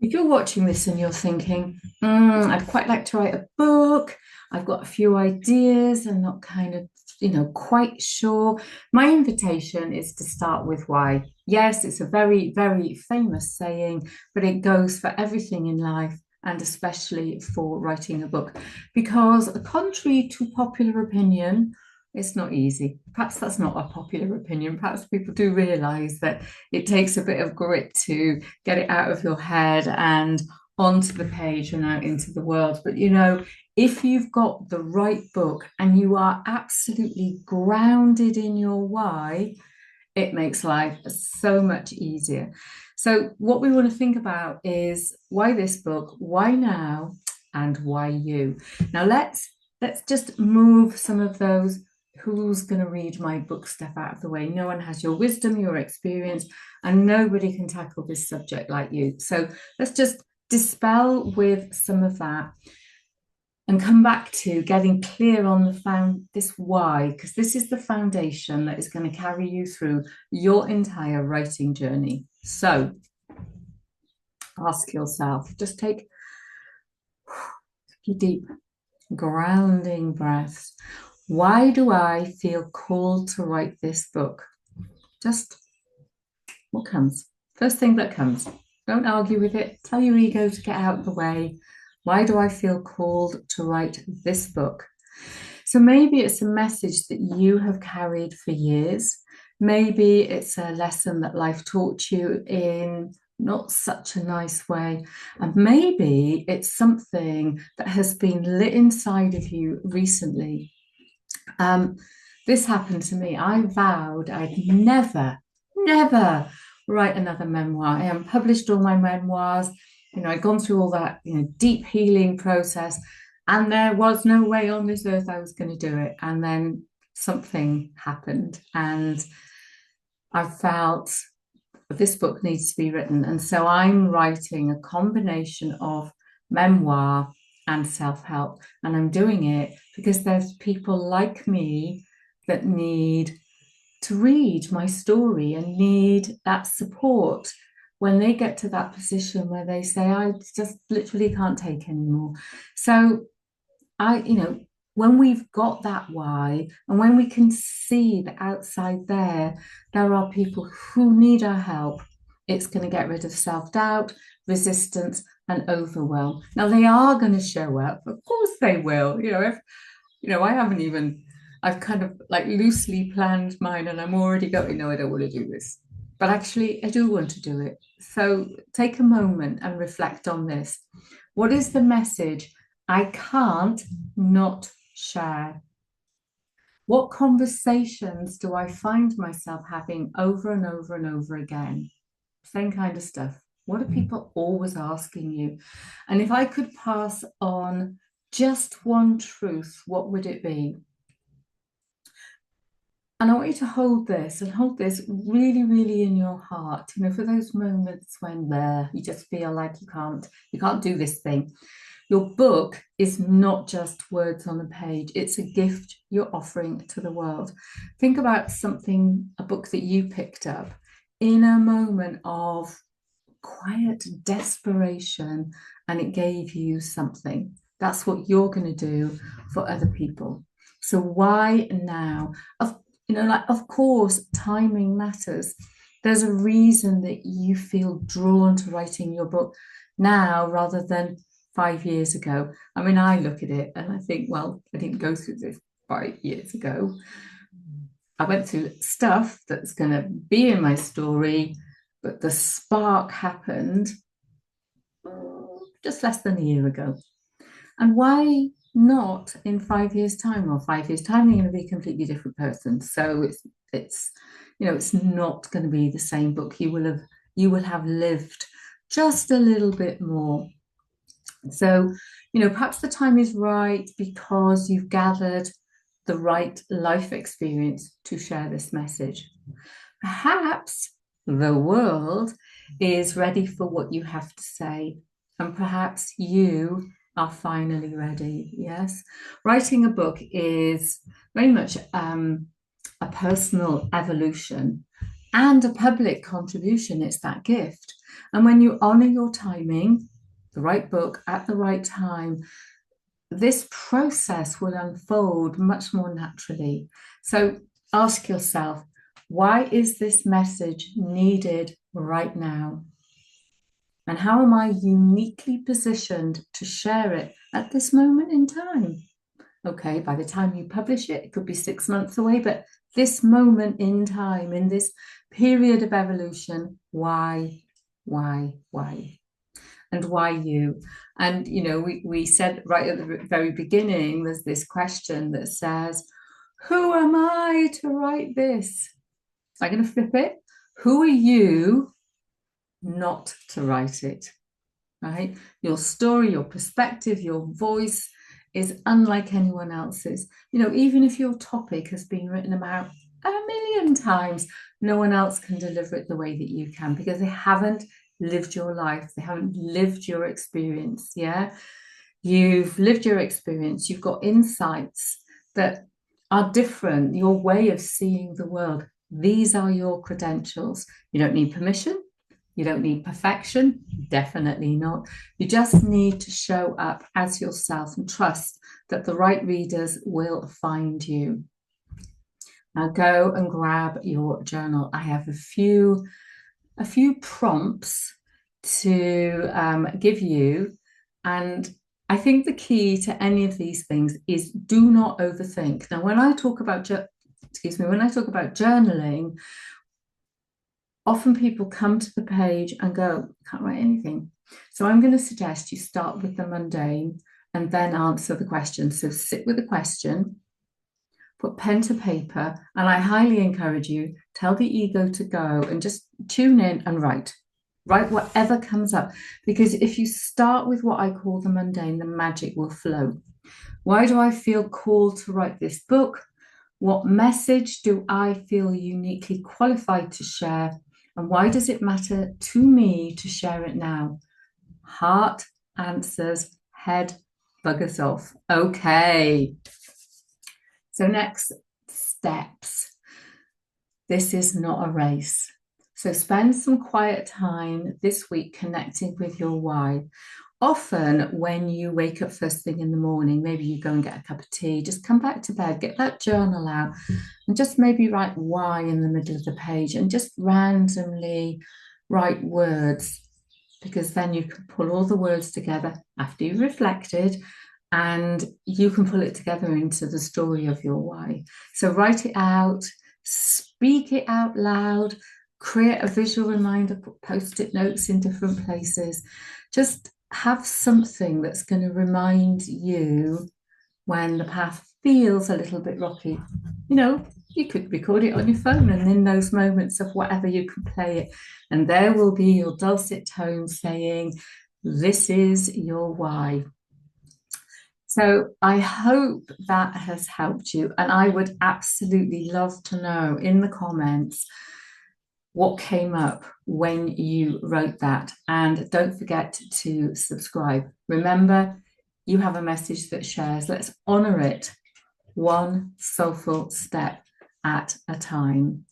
If you're watching this and you're thinking, I'd quite like to write a book, I've got a few ideas, I'm not kind of, quite sure. My invitation is to start with why. Yes, it's a very, very famous saying, but it goes for everything in life and especially for writing a book. Because contrary to popular opinion, it's not easy. Perhaps that's not a popular opinion. Perhaps people do realize that it takes a bit of grit to get it out of your head and onto the page and out into the world. But if you've got the right book and you are absolutely grounded in your why, it makes life so much easier. So, what we want to think about is why this book, why now, and why you. Now, let's just move some of those who's going to read my book stuff out of the way. No one has your wisdom, your experience, and nobody can tackle this subject like you. So let's just dispel with some of that and come back to getting clear on this why, because this is the foundation that is going to carry you through your entire writing journey. So ask yourself, just take deep grounding breaths. Why do I feel called to write this book? Just what comes? First thing that comes. Don't argue with it. Tell your ego to get out of the way. Why do I feel called to write this book? So maybe it's a message that you have carried for years. Maybe it's a lesson that life taught you in not such a nice way. And maybe it's something that has been lit inside of you recently. Um, this happened to me. I vowed I'd never write another memoir. I haven't published all my memoirs. I'd gone through all that, deep healing process, and there was no way on this earth I was going to do it. And then something happened, and I felt this book needs to be written. And so I'm writing a combination of memoir and self help. And I'm doing it because there's people like me that need to read my story and need that support when they get to that position where they say, I just literally can't take anymore. So when we've got that why, and when we can see that outside there are people who need our help, it's going to get rid of self-doubt, resistance, and overwhelm. Now they are going to show up, of course they will. If I haven't even, I've kind of like loosely planned mine, and I'm already going, no, I don't want to do this. But actually, I do want to do it. So take a moment and reflect on this. What is the message I can't not share? What conversations do I find myself having over and over and over again? Same kind of stuff. What are people always asking you? And if I could pass on just one truth, what would it be? And I want you to hold this and hold this really, really in your heart, for those moments when you just feel like you can't do this thing. Your book is not just words on a page, it's a gift you're offering to the world. Think about a book that you picked up in a moment of quiet desperation, and it gave you something. That's what you're going to do for other people. So why now? Of course, timing matters. There's a reason that you feel drawn to writing your book now rather than 5 years ago. I mean, I look at it and I think, well, I didn't go through this 5 years ago. I went through stuff that's going to be in my story, but the spark happened just less than a year ago. And why not in 5 years' time? Or 5 years' time, you're going to be a completely different person. So it's not going to be the same book. You will have lived just a little bit more. So, perhaps the time is right because you've gathered the right life experience to share this message. Perhaps the world is ready for what you have to say, and perhaps you are finally ready. Yes, writing a book is very much a personal evolution and a public contribution. It's that gift. And when you honor your timing, the right book at the right time, this process will unfold much more naturally. So ask yourself, why is this message needed right now? And how am I uniquely positioned to share it at this moment in time? Okay, by the time you publish it, it could be 6 months away, but this moment in time, in this period of evolution, why? And why you? And, we said right at the very beginning, there's this question that says, who am I to write this? So I'm going to flip it. Who are you not to write it? Right? Your story, your perspective, your voice is unlike anyone else's. Even if your topic has been written about a million times, no one else can deliver it the way that you can because they haven't lived your life. They haven't lived your experience. Yeah. You've lived your experience. You've got insights that are different, your way of seeing the world. These are your credentials. You don't need permission. You don't need perfection, definitely not. You just need to show up as yourself and trust that the right readers will find you. Now go and grab your journal. I have a few prompts to give you, and I think the key to any of these things is do not overthink. Now, when I talk about journaling, often people come to the page and go, can't write anything. So I'm going to suggest you start with the mundane and then answer the question. So sit with the question, put pen to paper, and I highly encourage you, tell the ego to go and just tune in and write. Write whatever comes up. Because if you start with what I call the mundane, the magic will flow. Why do I feel called to write this book? What message do I feel uniquely qualified to share? And why does it matter to me to share it now? Heart answers, head buggers off. Okay. So next steps. This is not a race. So spend some quiet time this week connecting with your why. Often when you wake up first thing in the morning, maybe you go and get a cup of tea, just come back to bed, get that journal out and just maybe write why in the middle of the page and just randomly write words, because then you can pull all the words together after you've reflected and you can pull it together into the story of your why. So write it out, speak it out loud, create a visual reminder, put post-it notes in different places. Just have something that's going to remind you when the path feels a little bit rocky. You could record it on your phone, and in those moments of whatever, you can play it. And there will be your dulcet tones saying, this is your why. So I hope that has helped you. And I would absolutely love to know in the comments what came up when you wrote that. And don't forget to subscribe. Remember, you have a message that shares. Let's honor it one soulful step at a time.